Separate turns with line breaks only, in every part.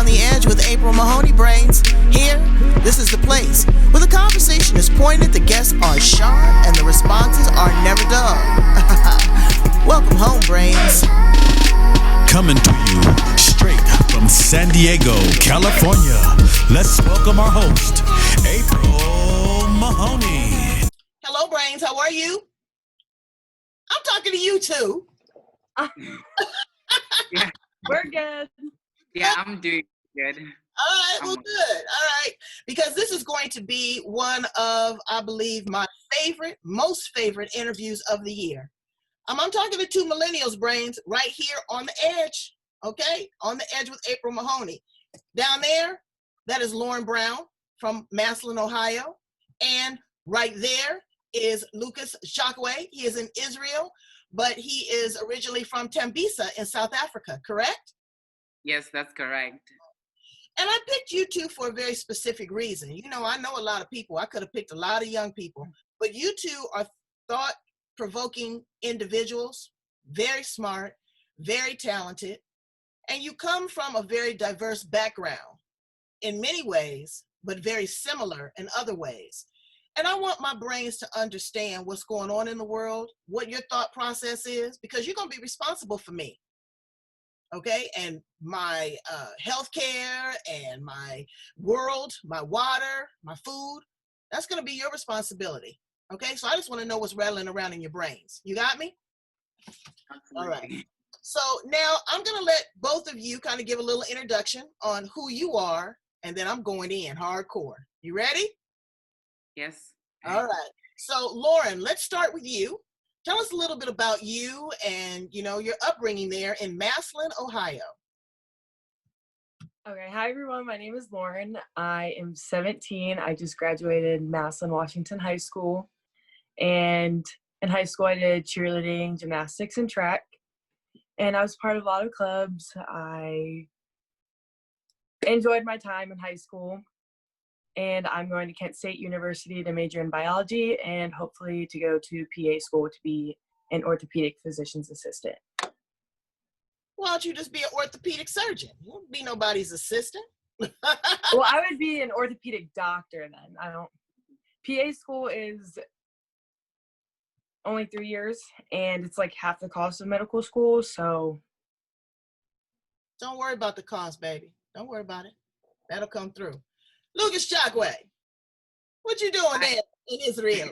On the Edge with April Mahoney Brains. Here, this is the place where the conversation is pointed, the guests are sharp, and the responses are never dull. Welcome home, Brains.
Coming to you straight from San Diego, California. Let's welcome our host, April Mahoney.
Hello, Brains. How are you? I'm talking to you too.
Yeah,
we're good.
Yeah, I'm doing good.
All right, well, good. All right, because this is going to be one of, I believe, my most favorite interviews of the year. I'm talking to two millennials, Brains, right here on the edge, okay? On the Edge with April Mahoney. Down there, that is Lauren Brown from Massillon, Ohio. And right there is Lucas Tshokwe. He is in Israel, but he is originally from Tembisa in South Africa, correct?
Yes, that's correct.
And I picked you two for a very specific reason. You know, I know a lot of people. I could have picked a lot of young people, but you two are thought-provoking individuals, very smart, very talented, and you come from a very diverse background in many ways, but very similar in other ways. And I want my brains to understand what's going on in the world, what your thought process is, because you're going to be responsible for me. Okay, and my healthcare and my world, my water, my food, that's going to be your responsibility. Okay, so I just want to know what's rattling around in your brains. You got me?
Absolutely.
All right. So now I'm going to let both of you kind of give a little introduction on who you are, and then I'm going in hardcore. You ready?
Yes.
All right. So Lauren, let's start with you. Tell us a little bit about you and, you know, your upbringing there in Massillon, Ohio.
Okay, hi everyone. My name is Lauren. I am 17. I just graduated Massillon Washington High School. And in high school, I did cheerleading, gymnastics, and track. And I was part of a lot of clubs. I enjoyed my time in high school. And I'm going to Kent State University to major in biology and hopefully to go to PA school to be an orthopedic physician's assistant.
Why don't you just be an orthopedic surgeon? You won't be nobody's assistant.
Well, I would be an orthopedic doctor then. PA school is only 3 years and it's like half the cost of medical school, so.
Don't worry about the cost, baby. Don't worry about it. That'll come through. Lucas Tshokwe, what you doing there in Israel?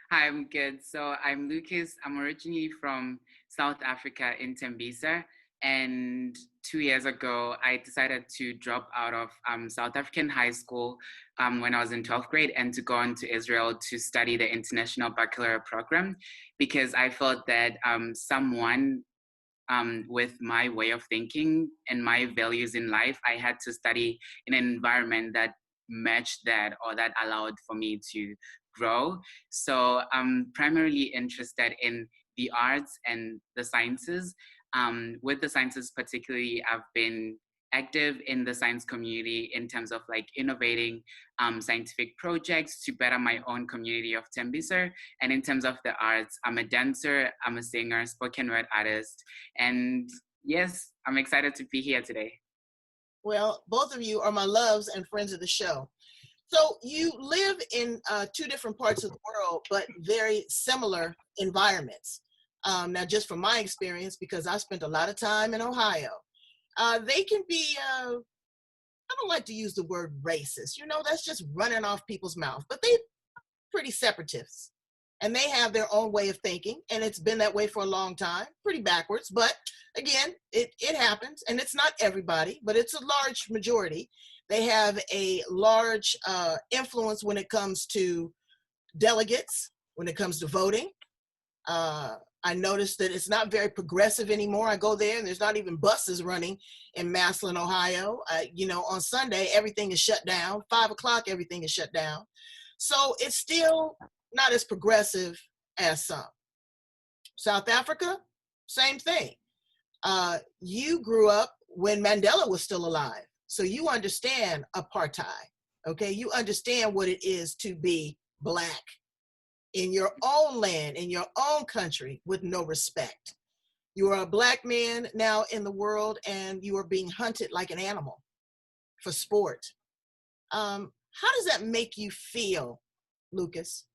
Hi, I'm good. So I'm Lucas. I'm originally from South Africa in Tembisa. And 2 years ago, I decided to drop out of South African high school when I was in 12th grade and to go on to Israel to study the International Baccalaureate program because I felt that someone with my way of thinking and my values in life, I had to study in an environment that matched that or that allowed for me to grow. So I'm primarily interested in the arts and the sciences. With the sciences particularly, I've been active in the science community in terms of like innovating scientific projects to better my own community of Tembisa. And in terms of the arts, I'm a dancer, I'm a singer, spoken word artist. And yes, I'm excited to be here today.
Well, both of you are my loves and friends of the show. So you live in two different parts of the world, but very similar environments. Now, just from my experience, because I spent a lot of time in Ohio, they can be, I don't like to use the word racist, you know, that's just running off people's mouth, but they pretty separatists and they have their own way of thinking. And it's been that way for a long time, pretty backwards. But again, it happens and it's not everybody, but it's a large majority. They have a large influence when it comes to delegates, when it comes to voting. I noticed that it's not very progressive anymore. I go there and there's not even buses running in Massillon, Ohio. You know, on Sunday, everything is shut down. 5 o'clock, everything is shut down. So it's still not as progressive as some. South Africa, same thing. You grew up when Mandela was still alive. So you understand apartheid, okay? You understand what it is to be Black in your own land, in your own country, with no respect. You are a Black man now in the world and you are being hunted like an animal. for sport. How does that make you feel, Lucas?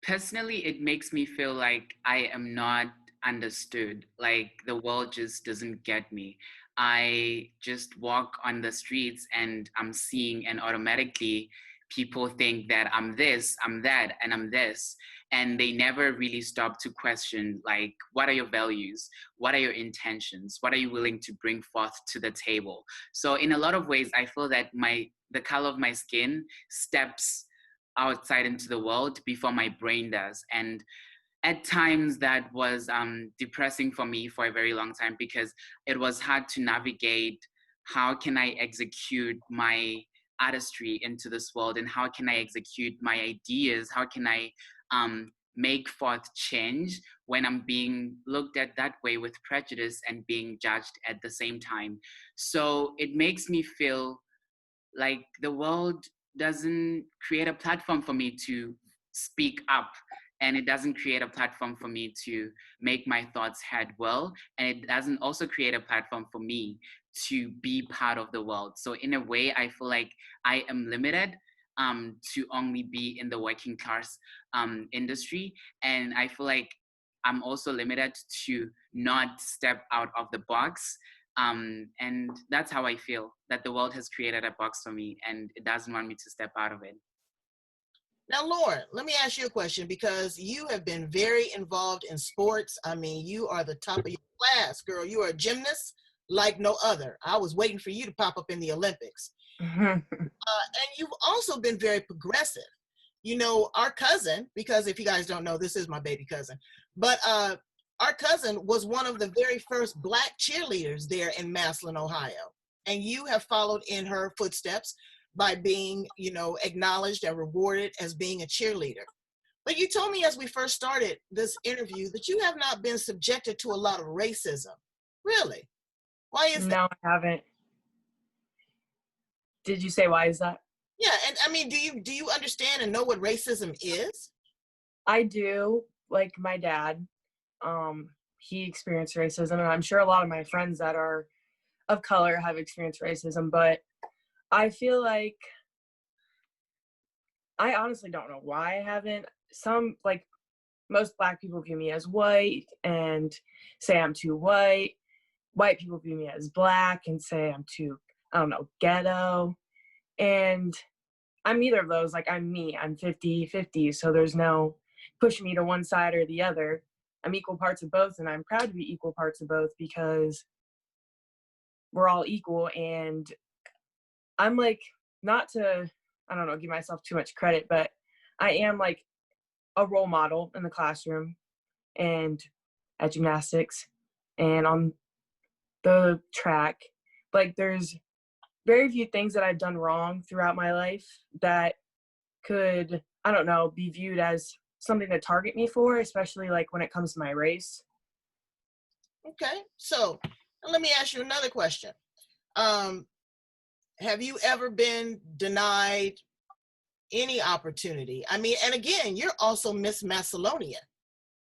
Personally, it makes me feel like I am not understood, like the world just doesn't get me. I just walk on the streets and I'm seeing, and automatically people think that I'm this, I'm that, and I'm this. And they never really stop to question, like, what are your values? What are your intentions? What are you willing to bring forth to the table? So in a lot of ways, I feel that the color of my skin steps outside into the world before my brain does. And at times that was depressing for me for a very long time, because it was hard to navigate how can I execute my artistry into this world, and how can I execute my ideas, how can I make forth change when I'm being looked at that way with prejudice and being judged at the same time. So it makes me feel like the world doesn't create a platform for me to speak up, and it doesn't create a platform for me to make my thoughts heard well, and it doesn't also create a platform for me to be part of the world. So in a way, I feel like I am limited to only be in the working class industry, and I feel like I'm also limited to not step out of the box. And that's how I feel, that the world has created a box for me and it doesn't want me to step out of it.
Now, Lauren, let me ask you a question, because you have been very involved in sports. I mean, you are the top of your class, girl. You are a gymnast like no other. I was waiting for you to pop up in the Olympics. And you've also been very progressive. You know, our cousin, because if you guys don't know, this is my baby cousin, but our cousin was one of the very first Black cheerleaders there in Massillon, Ohio. And you have followed in her footsteps by being, you know, acknowledged and rewarded as being a cheerleader. But you told me as we first started this interview that you have not been subjected to a lot of racism. Really? Why is that?
No, I haven't. Did you say why is that?
Yeah, and I mean, do you understand and know what racism is?
I do. Like my dad, he experienced racism, and I'm sure a lot of my friends that are of color have experienced racism, but I feel like I honestly don't know why I haven't. Some, like, most Black people view me as white and say I'm too white. White people view me as Black and say I'm too, I don't know, ghetto. And I'm neither of those. Like, I'm me. I'm 50-50, so there's no pushing me to one side or the other. I'm equal parts of both, and I'm proud to be equal parts of both, because we're all equal. And I'm like, not to, I don't know, give myself too much credit, but I am like a role model in the classroom and at gymnastics and on the track. Like, there's very few things that I've done wrong throughout my life that could, I don't know, be viewed as something to target me for, especially like when it comes to my race.
Okay, so let me ask you another question. Have you ever been denied any opportunity? I mean, and again, you're also Miss Macedonia.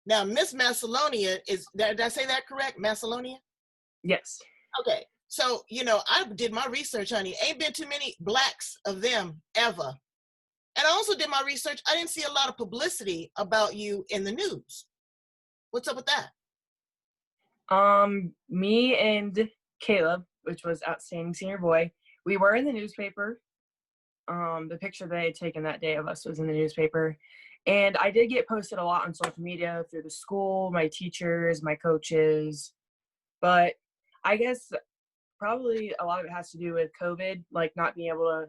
Now, Miss Macedonia is, did I say that correct? Macedonia?
Yes.
Okay, so, you know, I did my research, honey. Ain't been too many Blacks of them ever. And I also did my research. I didn't see a lot of publicity about you in the news. What's up with that?
Me and Caleb, which was outstanding senior boy, we were in the newspaper. The picture they had taken that day of us was in the newspaper. And I did get posted a lot on social media through the school, my teachers, my coaches. But I guess probably a lot of it has to do with COVID, like not being able to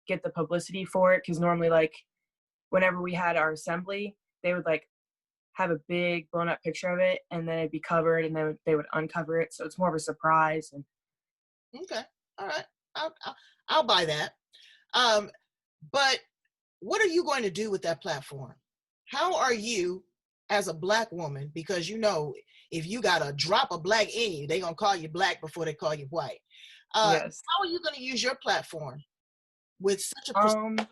get the publicity for it. Because normally, like, whenever we had our assembly, they would like have a big blown up picture of it, and then it'd be covered, and then they would uncover it. So it's more of a surprise. And
Okay, all right, I'll buy that. But what are you going to do with that platform? How are you as a Black woman, because you know, if you got a drop of Black in you, they're going to call you Black before they call you white.
yes.
How are you going to use your platform with such a honor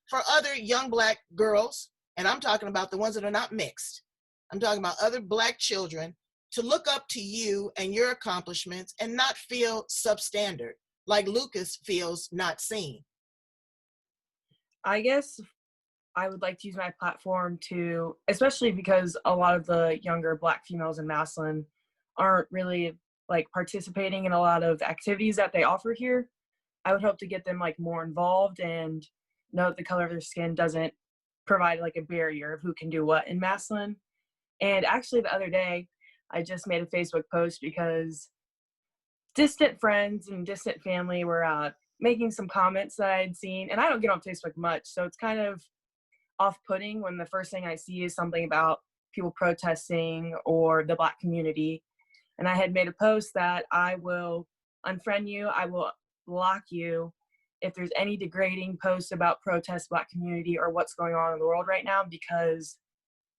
for other young Black girls? And I'm talking about the ones that are not mixed. I'm talking about other Black children to look up to you and your accomplishments and not feel substandard, like Lucas feels not seen?
I guess I would like to use my platform to, especially because a lot of the younger Black females in Massillon aren't really like participating in a lot of activities that they offer here. I would hope to get them like more involved and know that the color of their skin doesn't provide like a barrier of who can do what in Massillon. And actually the other day, I just made a Facebook post because distant friends and distant family were making some comments that I had seen. And I don't get on Facebook much, so it's kind of off-putting when the first thing I see is something about people protesting or the Black community. And I had made a post that I will unfriend you, I will block you if there's any degrading posts about protest Black community or what's going on in the world right now, because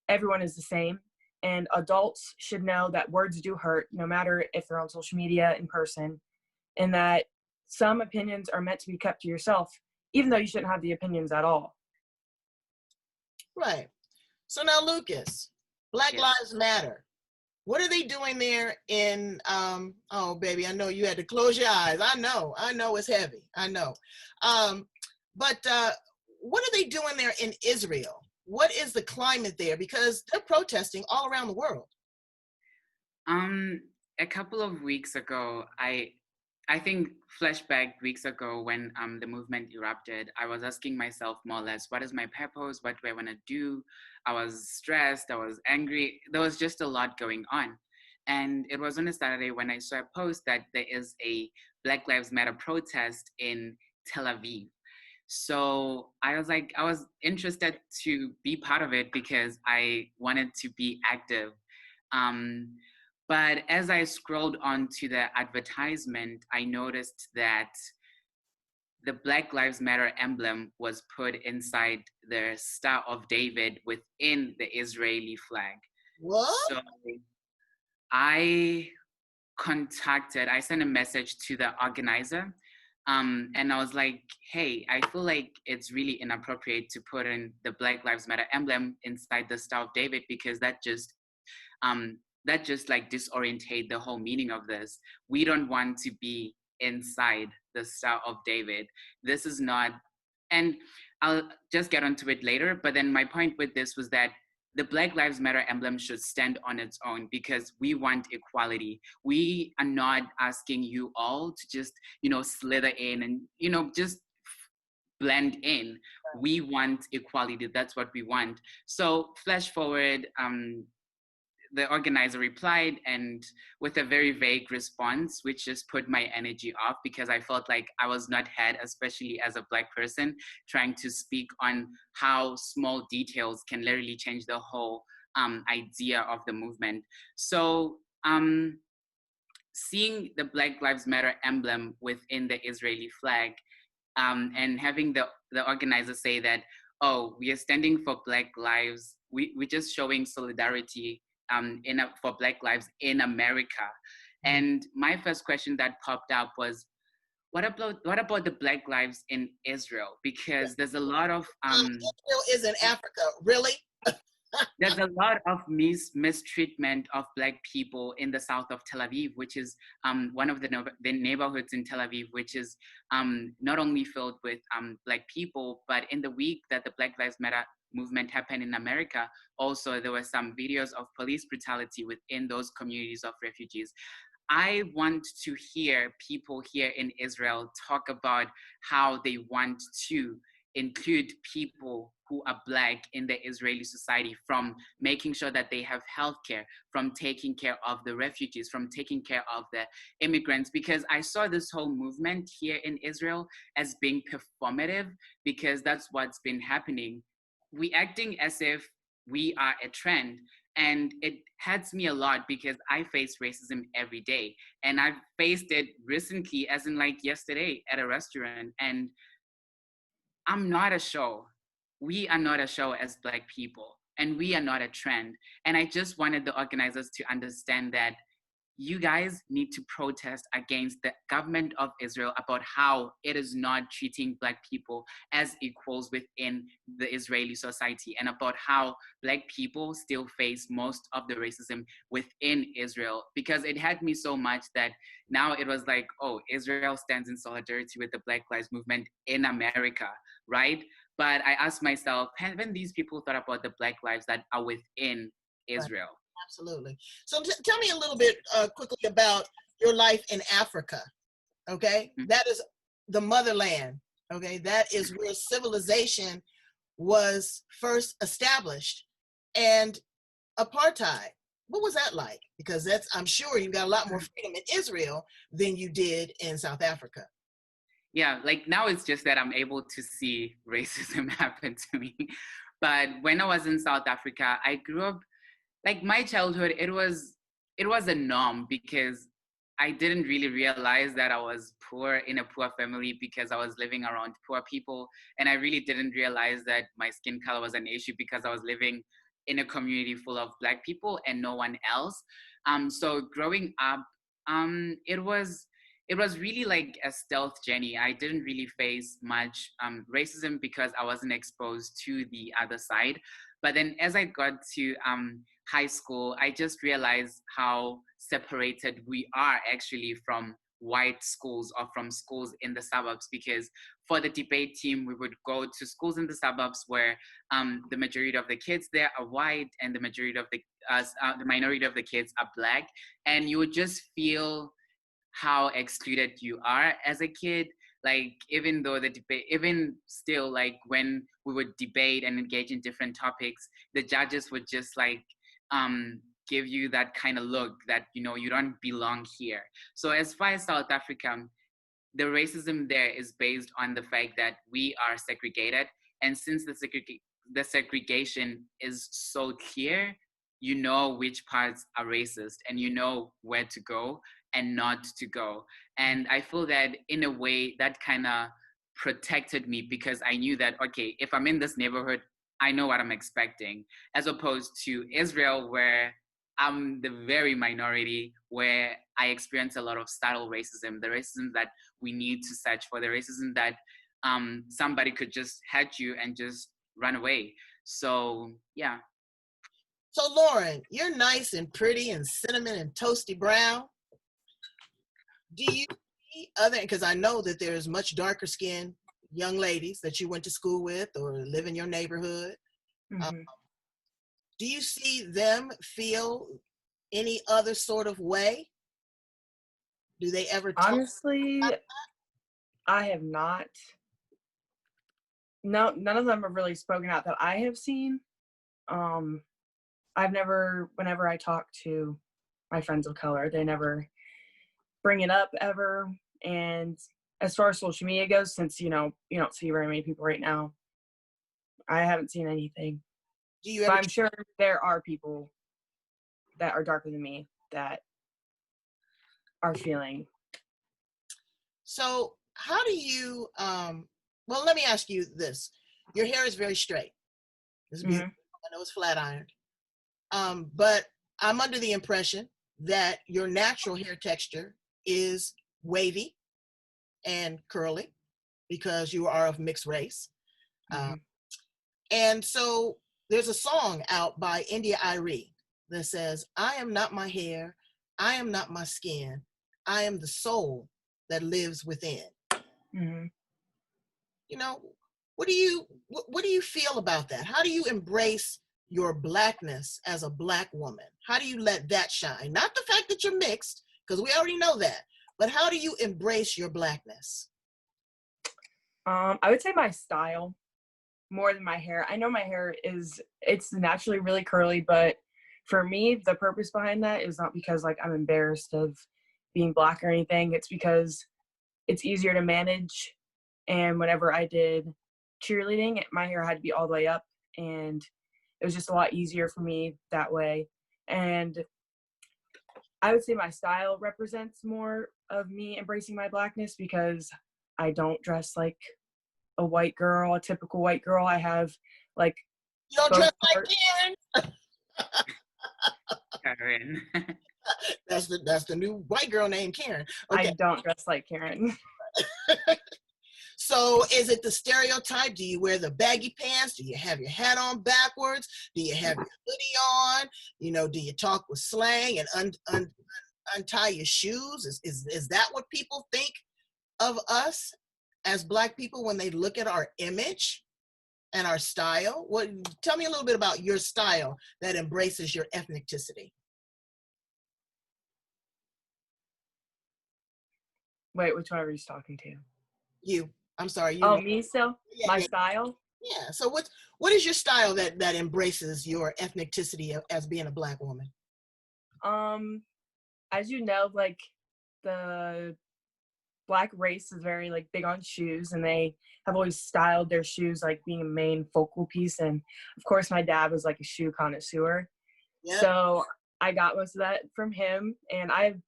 everyone is the same. And adults should know that words do hurt, no matter if they're on social media, in person, and that some opinions are meant to be kept to yourself, even though you shouldn't have the opinions at all.
Right. So now, Lucas, Black Lives Matter. What are they doing there in, oh, baby, I know you had to close your eyes. I know it's heavy. I know. But what are they doing there in Israel? What is the climate there? Because they're protesting all around the world.
A couple of weeks ago, I think flashback weeks ago when the movement erupted, I was asking myself more or less, what is my purpose? What do I want to do? I was stressed, I was angry. There was just a lot going on. And it was on a Saturday when I saw a post that there is a Black Lives Matter protest in Tel Aviv. So I was interested to be part of it because I wanted to be active. But as I scrolled onto the advertisement, I noticed that the Black Lives Matter emblem was put inside the Star of David within the Israeli flag.
What?
So I sent a message to the organizer, and I was like, hey, I feel like it's really inappropriate to put in the Black Lives Matter emblem inside the Star of David, because that just like disorientate the whole meaning of this. We don't want to be inside the Star of David. This is not, and I'll just get onto it later, but then my point with this was that the Black Lives Matter emblem should stand on its own because we want equality. We are not asking you all to just, slither in and, just blend in. We want equality. That's what we want. So flash forward, the organizer replied, and with a very vague response, which just put my energy off because I felt like I was not heard, especially as a Black person, trying to speak on how small details can literally change the whole idea of the movement. So seeing the Black Lives Matter emblem within the Israeli flag, and having the organizer say that, oh, we are standing for Black lives, we're just showing solidarity for Black lives in America. And my first question that popped up was, what about the Black lives in Israel? Because there's a lot of
Israel is in Africa, really?
there's a lot of mistreatment of Black people in the south of Tel Aviv, which is one of the neighborhoods in Tel Aviv, which is not only filled with Black people, but in the week that the Black Lives Matter movement happened in America, also there were some videos of police brutality within those communities of refugees. I want to hear people here in Israel talk about how they want to include people who are Black in the Israeli society, from making sure that they have healthcare, from taking care of the refugees, from taking care of the immigrants, because I saw this whole movement here in Israel as being performative, because that's what's been happening. We acting as if we are a trend, and it hurts me a lot because I face racism every day, and I've faced it recently, as in like yesterday at a restaurant, and I'm not a show. We are not a show as Black people, and we are not a trend. And I just wanted the organizers to understand that you guys need to protest against the government of Israel about how it is not treating Black people as equals within the Israeli society, and about how Black people still face most of the racism within Israel. Because it had me so much that now it was like, oh, Israel stands in solidarity with the Black Lives Movement in America, right? But I asked myself, haven't these people thought about the Black lives that are within Israel?
Absolutely. So tell me a little bit quickly about your life in Africa. Okay, that is the motherland. Okay, that is where civilization was first established, and apartheid. What was that like? Because I'm sure you got a lot more freedom in Israel than you did in South Africa.
Yeah, like now it's just that I'm able to see racism happen to me. But when I was in South Africa, I grew up, like my childhood, it was a norm, because I didn't really realize that I was poor in a poor family because I was living around poor people. And I really didn't realize that my skin color was an issue because I was living in a community full of Black people and no one else. So growing up, it was really like a stealth journey. I didn't really face much racism because I wasn't exposed to the other side. But then as I got to high school, I just realized how separated we are actually from white schools or from schools in the suburbs, because for the debate team, we would go to schools in the suburbs where the majority of the kids there are white and the minority of the kids are Black, and you would just feel how excluded you are as a kid. Like, even though even still, like when we would debate and engage in different topics, the judges would just like give you that kind of look that, you know, you don't belong here. So as far as South Africa, the racism there is based on the fact that we are segregated. And since the segregation is so clear, you know which parts are racist and you know where to go and not to go. And I feel that in a way that kind of protected me, because I knew that, okay, if I'm in this neighborhood, I know what I'm expecting, as opposed to Israel, where I'm the very minority, where I experience a lot of subtle racism, the racism that we need to search for, the racism that somebody could just hurt you and just run away. So, yeah.
So Lauren, you're nice and pretty and cinnamon and toasty brown. Do you see because I know that there's much darker skinned young ladies that you went to school with or live in your neighborhood.
Mm-hmm.
Do you see them feel any other sort of way? Do they ever talk?
Honestly, I have not. No, none of them have really spoken out that I have seen. I've never, whenever I talk to my friends of color, they never bring it up ever. And as far as social media goes, since, you know, you don't see very many people right now, I haven't seen anything. But I'm sure there are people that are darker than me that are feeling.
So how do you, well, let me ask you this. Your hair is very straight. It's beautiful. I know it's flat ironed. But I'm under the impression that your natural hair texture is wavy and curly because you are of mixed race. And so there's a song out by India Irie that says, I am not my hair, I am not my skin, I am the soul that lives within. You know, what do you feel about that? How do you embrace your Blackness as a Black woman? How do you let that shine? Not the fact that you're mixed, because we already know that, but how do you embrace your Blackness?
I would say my style more than my hair. I know my hair it's naturally really curly, but for me, the purpose behind that is not because like I'm embarrassed of being Black or anything. It's because it's easier to manage. And whenever I did cheerleading, my hair had to be all the way up, and it was just a lot easier for me that way. And I would say my style represents more of me embracing my Blackness, because I don't dress like a white girl, a typical white girl. I have like... You don't dress like
Karen?
Karen.
That's the new white girl named Karen.
I
Okay.
don't dress like Karen.
So is it the stereotype? Do you wear the baggy pants? Do you have your hat on backwards? Do you have your hoodie on? You know, do you talk with slang and untie your shoes? Is that what people think of us as Black people when they look at our image and our style? Tell me a little bit about your style that embraces your ethnicity.
Wait, which one are you talking to?
You. I'm sorry. You.
Oh, me still?
Yeah,
My
yeah.
style?
Yeah. So what is your style that embraces your ethnicity as being a Black woman?
As you know, like the Black race is very like big on shoes, and they have always styled their shoes like being a main focal piece. And of course, my dad was like a shoe connoisseur,
Yep.
so I got most of that from him. And I have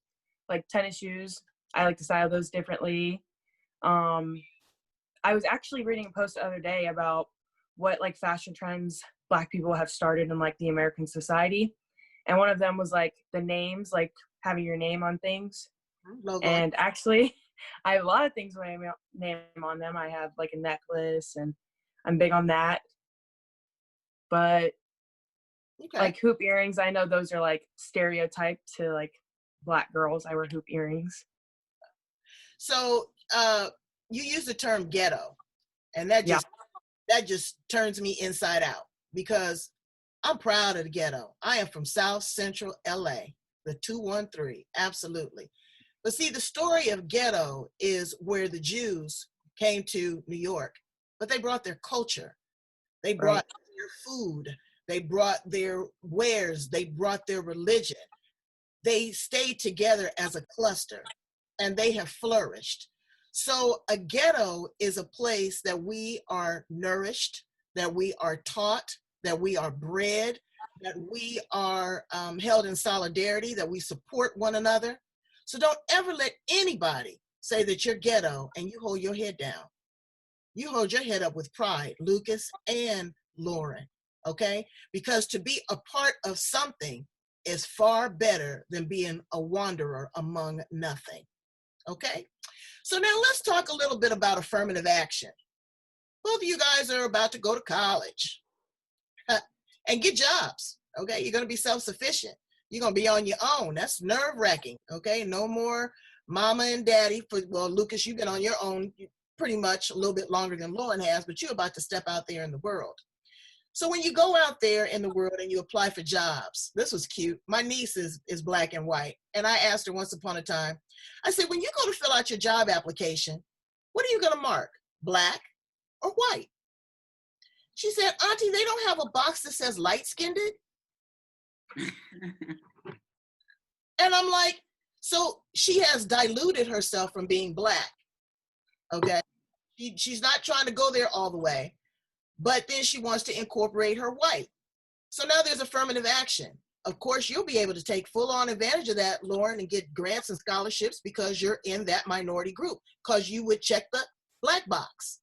like tennis shoes. I like to style those differently. I was actually reading a post the other day about what like fashion trends Black people have started in like the American society. And one of them was like the names, like having your name on things.
Logo.
And actually, I have a lot of things with my name on them. I have like a necklace, and I'm big on that. But
Okay.
like hoop earrings, I know those are like stereotyped to like Black girls. I wear hoop earrings.
So you use the term ghetto, and that just turns me inside out, because I'm proud of the ghetto. I am from South Central LA, the 213, absolutely. But see, the story of ghetto is where the Jews came to New York, but they brought their culture. They brought their food. They brought their wares. They brought their religion. They stayed together as a cluster, and they have flourished. So a ghetto is a place that we are nourished, that we are taught, that we are bred, that we are held in solidarity, that we support one another. So don't ever let anybody say that you're ghetto and you hold your head down. You hold your head up with pride, Lucas and Lauren, okay? Because to be a part of something is far better than being a wanderer among nothing, okay? So now let's talk a little bit about affirmative action. Both of you guys are about to go to college and get jobs, okay? You're gonna be self-sufficient. You're gonna be on your own. That's nerve-wracking, okay? No more mama and daddy. Well, Lucas, you've been on your own pretty much a little bit longer than Lauren has, but you're about to step out there in the world. So when you go out there in the world and you apply for jobs, this was cute. My niece is Black and white, and I asked her once upon a time, I said, when you go to fill out your job application, what are you gonna mark, Black or white? She said, Auntie, they don't have a box that says light-skinned. And I'm like, so she has diluted herself from being Black, okay? She's not trying to go there all the way, but then she wants to incorporate her white. So now there's affirmative action. Of course, you'll be able to take full-on advantage of that, Lauren, and get grants and scholarships because you're in that minority group, because you would check the Black box,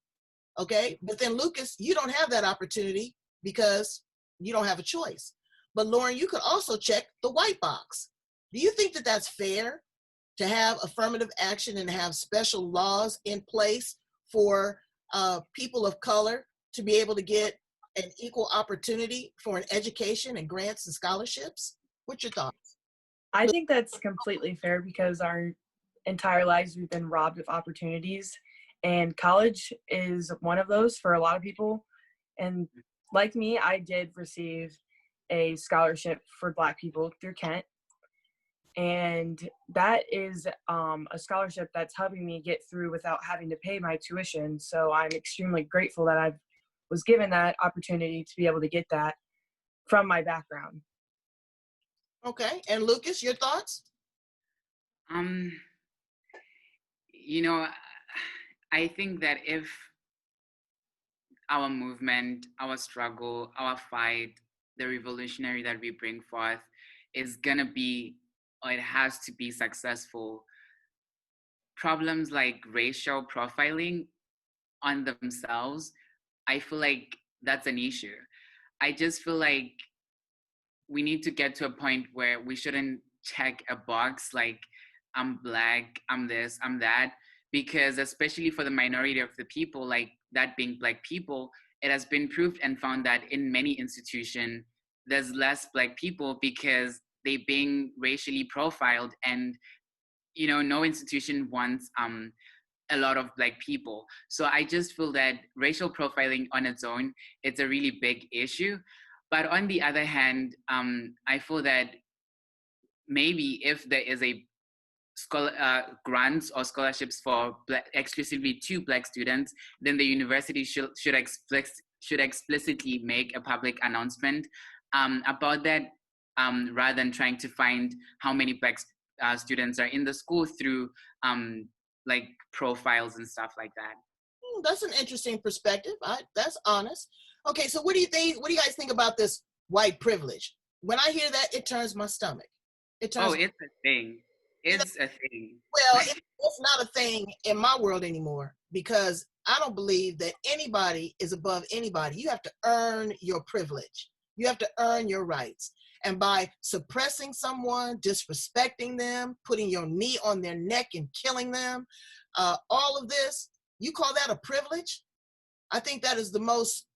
okay? But then Lucas, you don't have that opportunity because you don't have a choice. But Lauren, you could also check the white box. Do you think that that's fair to have affirmative action and have special laws in place for people of color to be able to get an equal opportunity for an education and grants and scholarships? What's your thoughts?
I think that's completely fair, because our entire lives we've been robbed of opportunities, and college is one of those for a lot of people. And like me, I did receive a scholarship for Black people through Kent, and that is a scholarship that's helping me get through without having to pay my tuition. So I'm extremely grateful that I was given that opportunity to be able to get that from my background.
Okay, and Lucas, your thoughts?
You know, I think that if our movement, our struggle, our fight, the revolutionary that we bring forth is gonna be, or it has to be successful, problems like racial profiling on themselves, I feel like that's an issue. I just feel like we need to get to a point where we shouldn't check a box like I'm Black, I'm this, I'm that, because especially for the minority of the people, like that being Black people, it has been proved and found that in many institutions, there's less Black people because they're being racially profiled, and no institution wants a lot of Black people. So I just feel that racial profiling on its own, it's a really big issue. But on the other hand, I feel that maybe if there is a grants or scholarships for exclusively to Black students, then the university should explicitly make a public announcement about that, rather than trying to find how many Black students are in the school through like profiles and stuff like that.
That's an interesting perspective. That's honest. Okay, so what do you think? What do you guys think about this white privilege? When I hear that, it turns my stomach.
It's a thing. It's a thing.
Well, it's not a thing in my world anymore, because I don't believe that anybody is above anybody. You have to earn your privilege. You have to earn your rights. And by suppressing someone, disrespecting them, putting your knee on their neck and killing them, all of this, you call that a privilege? I think that is the most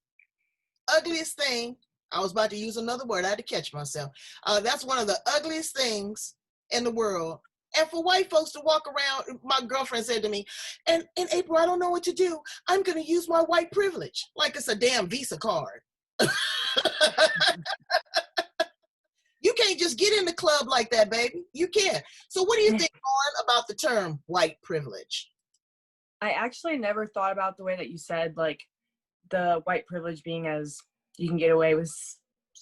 ugliest thing. I was about to use another word. I had to catch myself. That's one of the ugliest things in the world. And for white folks to walk around, my girlfriend said to me, and in April, I don't know what to do. I'm going to use my white privilege like it's a damn Visa card. You can't just get in the club like that, baby. You can't. So what do you think, Lauren, about the term white privilege?
I actually never thought about the way that you said, like the white privilege being as you can get away with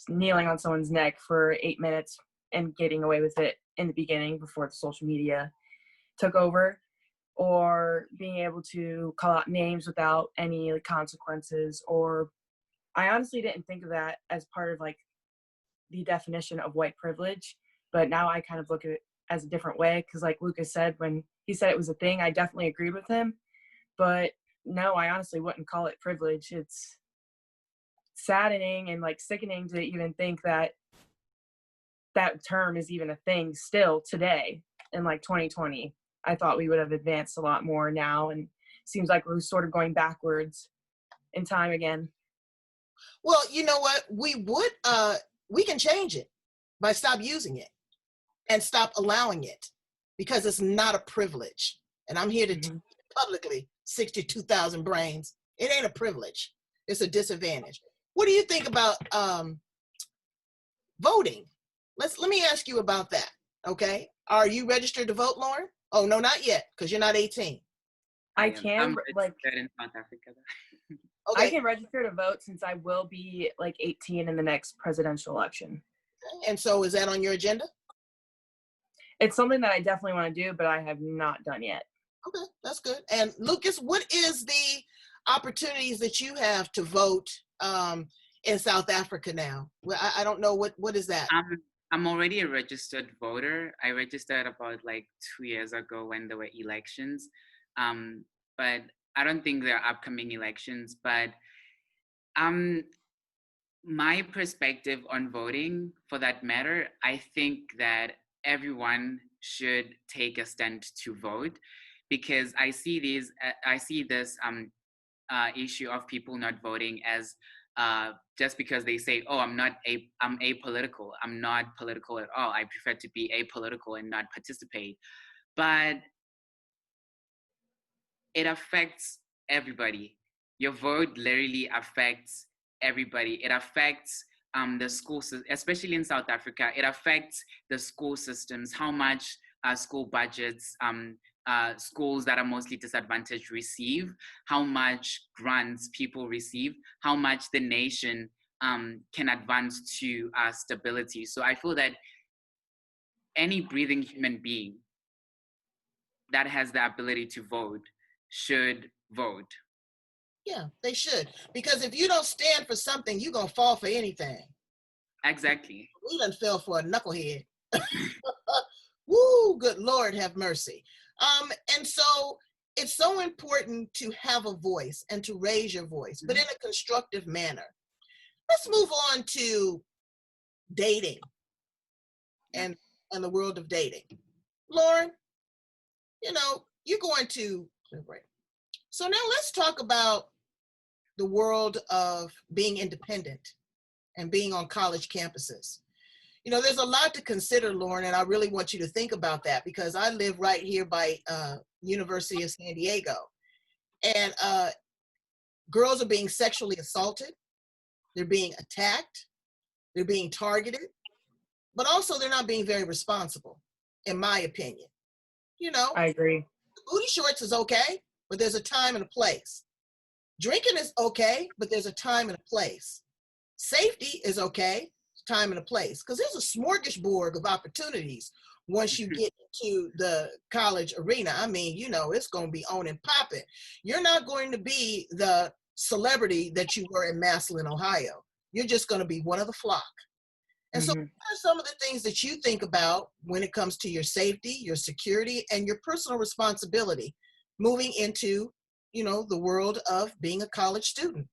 kneeling on someone's neck for 8 minutes and getting away with it in the beginning before the social media took over, or being able to call out names without any like consequences. Or I honestly didn't think of that as part of like the definition of white privilege, but now I kind of look at it as a different way, because like Lucas said, when he said it was a thing, I definitely agreed with him. But no, I honestly wouldn't call it privilege. It's saddening and like sickening to even think that that term is even a thing still today in like 2020. I thought we would have advanced a lot more now, and seems like we're sort of going backwards in time again.
Well, you know what? We can change it by stop using it and stop allowing it, because it's not a privilege. And I'm here to tell you publicly, 62,000 brains, it ain't a privilege. It's a disadvantage. What do you think about voting? Let me ask you about that, okay? Are you registered to vote, Lauren? Oh, no, not yet, because you're not 18.
I can, like,
in South Africa.
Okay.
I can register to vote since I will be like 18 in the next presidential election.
And so is that on your agenda?
It's something that I definitely want to do, but I have not done yet.
Okay, that's good. And Lucas, what is the opportunities that you have to vote in South Africa now? Well, I don't know, what is that?
I'm already a registered voter. I registered about like 2 years ago when there were elections. But I don't think there are upcoming elections. But my perspective on voting, for that matter, I think that everyone should take a stand to vote, because I see this issue of people not voting as just because they say, oh, I'm apolitical. I'm not political at all. I prefer to be apolitical and not participate. But it affects everybody. Your vote literally affects everybody. It affects the school system, especially in South Africa. It affects the school systems, how much school budgets, schools that are mostly disadvantaged receive, how much grants people receive, how much the nation can advance to stability. So I feel that any breathing human being that has the ability to vote should vote.
Yeah, they should. Because if you don't stand for something, you're going to fall for anything.
Exactly.
We done fell for a knucklehead. Woo, good Lord, have mercy. And so it's so important to have a voice and to raise your voice, but in a constructive manner. Let's move on to dating and and the world of dating. Lauren, you know, you're going to, so now let's talk about the world of being independent and being on college campuses. You know, there's a lot to consider, Lauren, and I really want you to think about that because I live right here by University of San Diego. And girls are being sexually assaulted. They're being attacked. They're being targeted. But also they're not being very responsible, in my opinion. You know,
I agree.
booty shorts is okay, but there's a time and a place. Drinking is okay, but there's a time and a place. Safety is okay, time and a place, because there's a smorgasbord of opportunities once you get into the college arena. I mean, you know, it's going to be on and popping. You're not going to be the celebrity that you were in Massillon, Ohio. You're just going to be one of the flock. And so what are some of the things that you think about when it comes to your safety, your security, and your personal responsibility moving into, you know, the world of being a college student?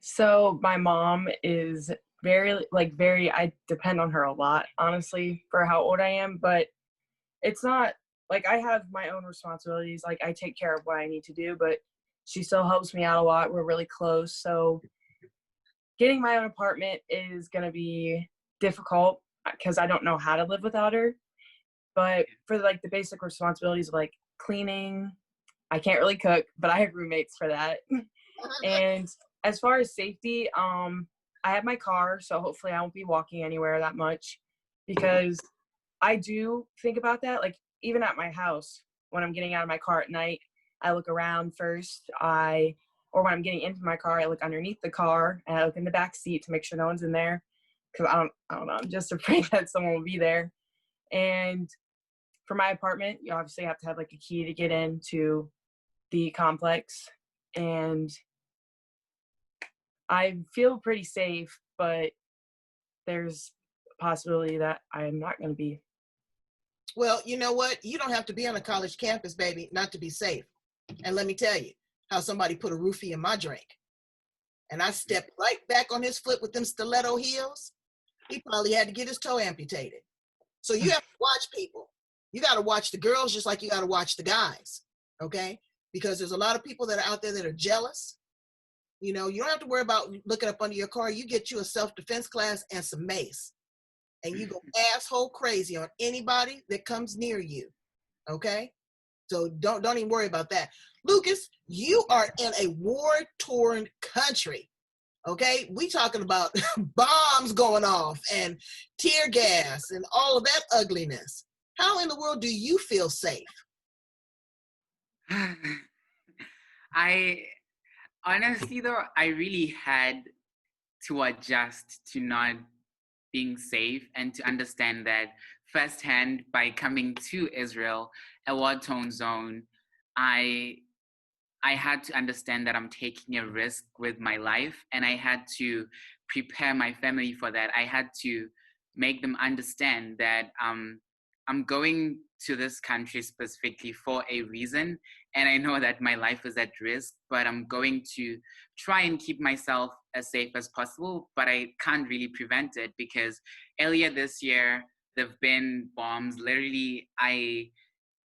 So my mom is I depend on her a lot, honestly, for how old I am, but it's not like I have my own responsibilities. Like I take care of what I need to do, but she still helps me out a lot. We're really close. So getting my own apartment is going to be difficult because I don't know how to live without her. But for like the basic responsibilities of like cleaning, I can't really cook, but I have roommates for that. And as far as safety, I have my car, so hopefully I won't be walking anywhere that much because I do think about that. Like even at my house, when I'm getting out of my car at night, I look around first. Or when I'm getting into my car, I look underneath the car and I look in the back seat to make sure no one's in there because I don't know. I'm just afraid that someone will be there. And for my apartment, you obviously have to have like a key to get into the complex. And I feel pretty safe, but there's a possibility that I'm not going to be.
Well, you know what? You don't have to be on a college campus, baby, not to be safe. And let me tell you how somebody put a roofie in my drink. And I stepped right back on his foot with them stiletto heels. He probably had to get his toe amputated. So you have to watch people. You got to watch the girls just like you got to watch the guys, okay? Because there's a lot of people that are out there that are jealous. You know, you don't have to worry about looking up under your car. You get you a self-defense class and some mace. And you go asshole crazy on anybody that comes near you, okay? So don't even worry about that. Lucas, you are in a war-torn country, okay? We talking about bombs going off and tear gas and all of that ugliness. How in the world do you feel safe?
Honestly though, I really had to adjust to not being safe and to understand that firsthand by coming to Israel, a war-torn zone. I had to understand that I'm taking a risk with my life, and I had to prepare my family for that. I had to make them understand that I'm going to this country specifically for a reason, and I know that my life is at risk, but I'm going to try and keep myself as safe as possible, but I can't really prevent it because earlier this year, there've been bombs. Literally,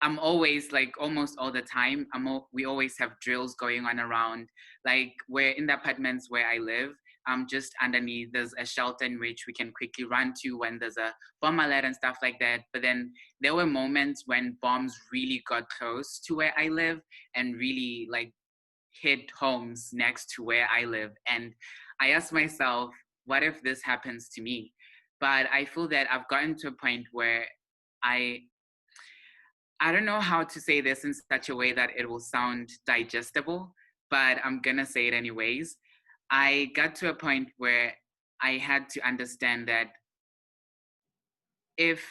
I'm always like almost all the time. We always have drills going on around. Like we're in the apartments where I live. Just underneath, there's a shelter in which we can quickly run to when there's a bomb alert and stuff like that. But then there were moments when bombs really got close to where I live and really like hit homes next to where I live. And I asked myself, what if this happens to me? But I feel that I've gotten to a point where I don't know how to say this in such a way that it will sound digestible, but I'm gonna say it anyways. I got to a point where I had to understand that if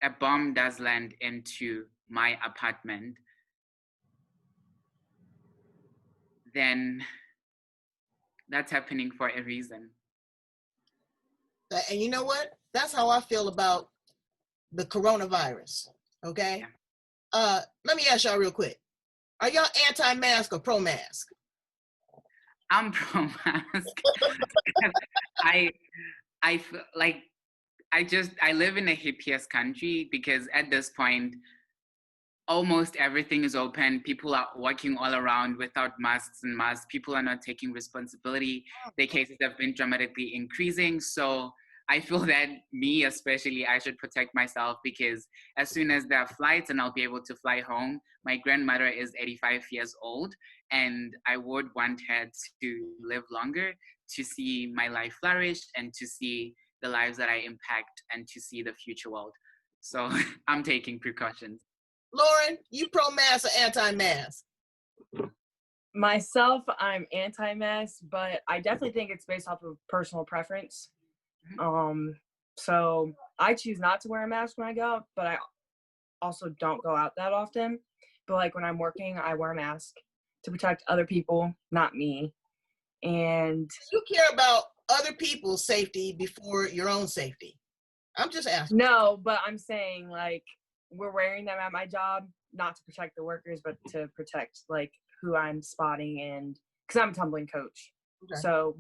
a bomb does land into my apartment, then that's happening for a reason.
And you know what? That's how I feel about the coronavirus, okay? Yeah. Let me ask y'all real quick. Are y'all anti-mask or pro-mask?
I'm pro-mask. I feel like I live in a hippiest country because at this point, almost everything is open. People are walking all around without masks and masks. People are not taking responsibility. The cases have been dramatically increasing. So I feel that me especially, I should protect myself because as soon as there are flights and I'll be able to fly home, my grandmother is 85 years old and I would want her to live longer, to see my life flourish and to see the lives that I impact and to see the future world. So I'm taking precautions.
Lauren, you pro-mask or anti-mask?
Myself, I'm anti-mask, but I definitely think it's based off of personal preference. So I choose not to wear a mask when I go out, but I also don't go out that often. But like when I'm working, I wear a mask to protect other people, not me. And
You care about other people's safety before your own safety. I'm just asking.
no, but I'm saying like we're wearing them at my job, not to protect the workers, but to protect like who I'm spotting and because I'm a tumbling coach.
Okay.
So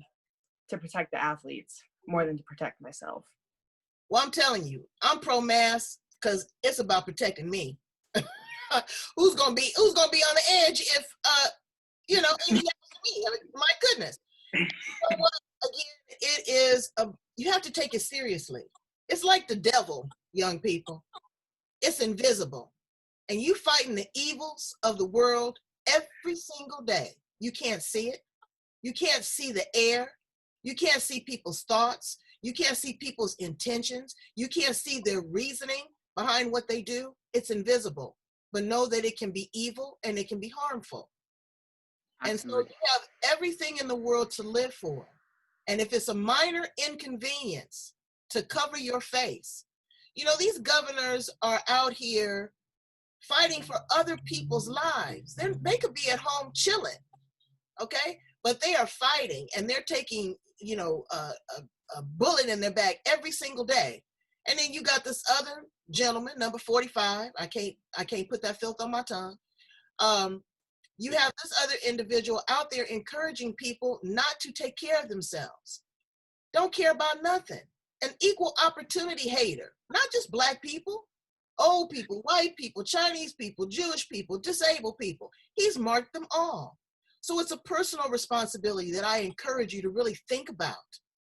to protect the athletes more than to protect myself.
Well, I'm telling you, I'm pro-mask because it's about protecting me. Who's gonna be on the edge if anything happens to me? I mean, my goodness. So, again, it is you have to take it seriously. It's like the devil, young people. It's invisible. And you fighting the evils of the world every single day. You can't see it. You can't see the air. You can't see people's thoughts. You can't see people's intentions. You can't see their reasoning behind what they do. It's invisible. But know that it can be evil and it can be harmful.
Absolutely.
And so you have everything in the world to live for. And if it's a minor inconvenience to cover your face, these governors are out here fighting for other people's lives. They could be at home chilling, okay? But they are fighting and they're taking, a bullet in their back every single day. And then you got this other gentleman, number 45. I can't put that filth on my tongue. You have this other individual out there encouraging people not to take care of themselves. Don't care about nothing. An equal opportunity hater, not just Black people, old people, white people, Chinese people, Jewish people, disabled people. He's marked them all. So it's a personal responsibility that I encourage you to really think about.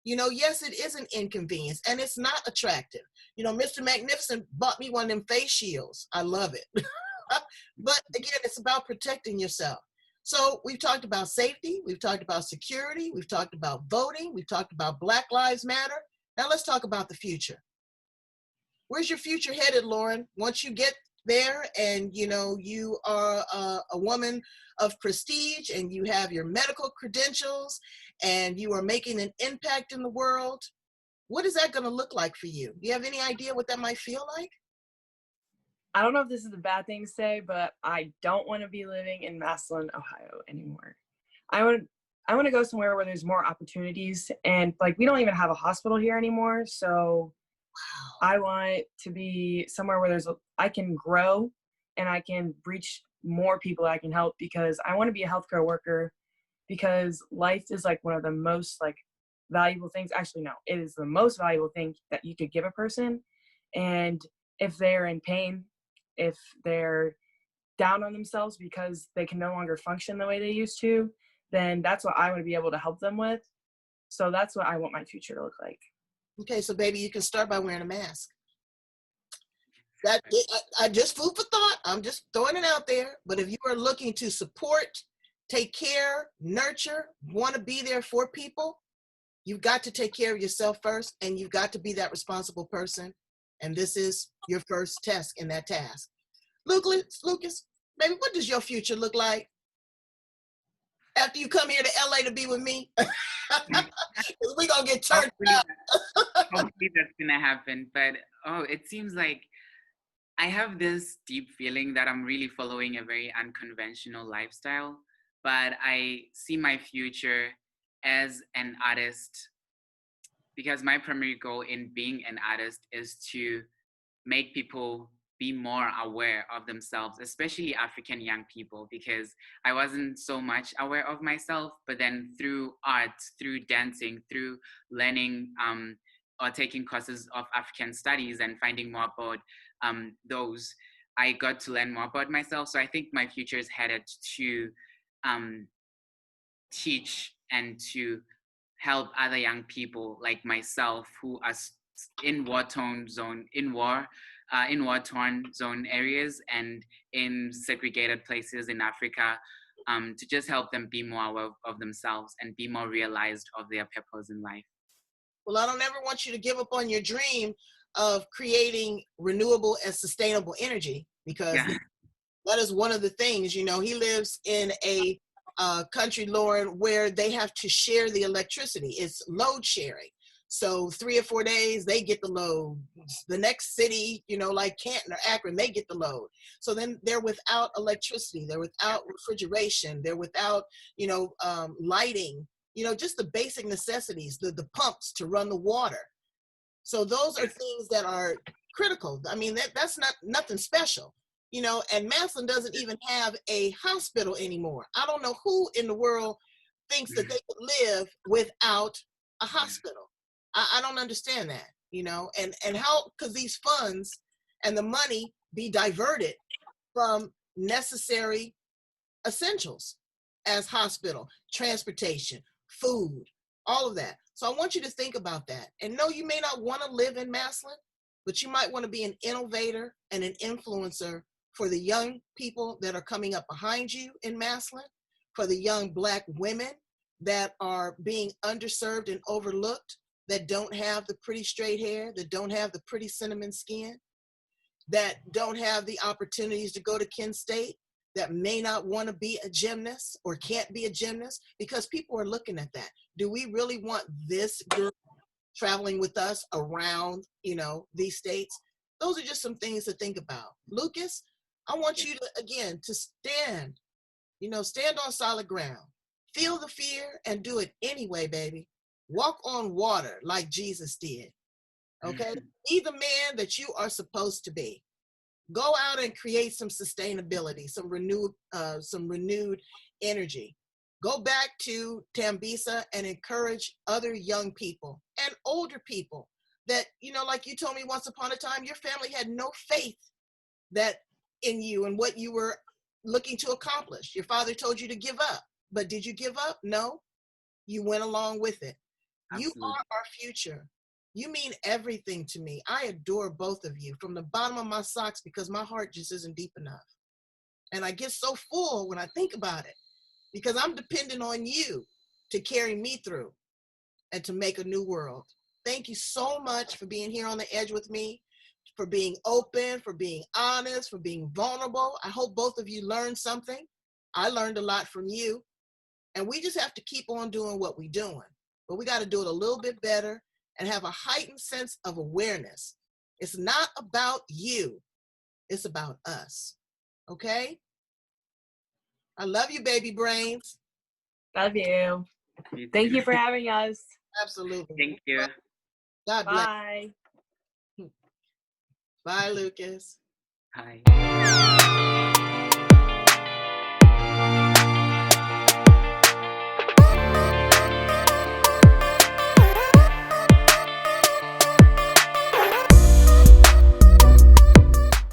Yes, it is an inconvenience and it's not attractive. Mr. Magnificent bought me one of them face shields. I love it. But again, it's about protecting yourself. So we've talked about safety, we've talked about security, we've talked about voting, we've talked about Black Lives Matter. Now let's talk about the future. Where's your future headed, Lauren? Once you get there and you are a woman of prestige and you have your medical credentials and you are making an impact in the world, what is that going to look like for you? Do you have any idea what that might feel like?
I don't know if this is a bad thing to say, but I don't want to be living in Massillon, Ohio anymore. I want to go somewhere where there's more opportunities, and like we don't even have a hospital here anymore. So I want to be somewhere where I can grow and I can reach more people that I can help, because I want to be a healthcare worker, because life is like one of the most like valuable things. Actually, no, it is the most valuable thing that you could give a person. And if they're in pain, if they're down on themselves because they can no longer function the way they used to, then that's what I want to be able to help them with. So that's what I want my future to look like.
Okay, so baby, you can start by wearing a mask. I just food for thought. I'm just throwing it out there. But if you are looking to support, take care, nurture, want to be there for people, you've got to take care of yourself first, and you've got to be that responsible person. And this is your first test in that task. Lucas, baby, what does your future look like after you come here to LA to be with me? Because we're going to get turned up.
Hopefully that's going to happen. But, it seems like I have this deep feeling that I'm really following a very unconventional lifestyle. But I see my future as an artist, because my primary goal in being an artist is to make people be more aware of themselves, especially African young people, because I wasn't so much aware of myself. But then through art, through dancing, through learning or taking courses of African studies and finding more about those, I got to learn more about myself. So I think my future is headed to teach and to help other young people like myself who are in war-torn zone areas and in segregated places in Africa, to just help them be more aware of themselves and be more realized of their purpose in life.
Well, I don't ever want you to give up on your dream of creating renewable and sustainable energy, because that is one of the things. You know, he lives in a country, Lauren, where they have to share the electricity. It's load sharing. So 3 or 4 days, they get the load. The next city, you know, like Canton or Akron, they get the load. So then they're without electricity. They're without refrigeration. They're without, you know, lighting, you know, just the basic necessities, the pumps to run the water. So those are things that are critical. I mean, that's nothing special, you know, and Maslin doesn't even have a hospital anymore. I don't know who in the world thinks that they could live without a hospital. I don't understand that, you know, and how could these funds and the money be diverted from necessary essentials as hospital, transportation, food, all of that. So I want you to think about that. And no, you may not want to live in Maslin, but you might want to be an innovator and an influencer for the young people that are coming up behind you in Maslin, for the young Black women that are being underserved and overlooked, that don't have the pretty straight hair, that don't have the pretty cinnamon skin, that don't have the opportunities to go to Kent State, that may not want to be a gymnast or can't be a gymnast, because people are looking at that. Do we really want this girl traveling with us around, you know, these states? Those are just some things to think about. Lucas, I want you to, again, to stand on solid ground. Feel the fear and do it anyway, baby. Walk on water like Jesus did, okay? Be the man that you are supposed to be. Go out and create some sustainability, some renewed energy. Go back to Tembisa and encourage other young people and older people that, you know, like you told me once upon a time, your family had no faith that in you and what you were looking to accomplish. Your father told you to give up, but did you give up? No, you went along with it. Absolutely. You are our future. You mean everything to me. I adore both of you from the bottom of my socks, because my heart just isn't deep enough. And I get so full when I think about it, because I'm dependent on you to carry me through and to make a new world. Thank you so much for being here on the edge with me, for being open, for being honest, for being vulnerable. I hope both of you learned something. I learned a lot from you. And we just have to keep on doing what we're doing. But we got to do it a little bit better and have a heightened sense of awareness. It's not about you. It's about us. Okay? I love you, baby brains.
Love you. Thank you for having us.
Absolutely.
Thank you.
God bless.
Bye.
Bye, Lucas.
Bye.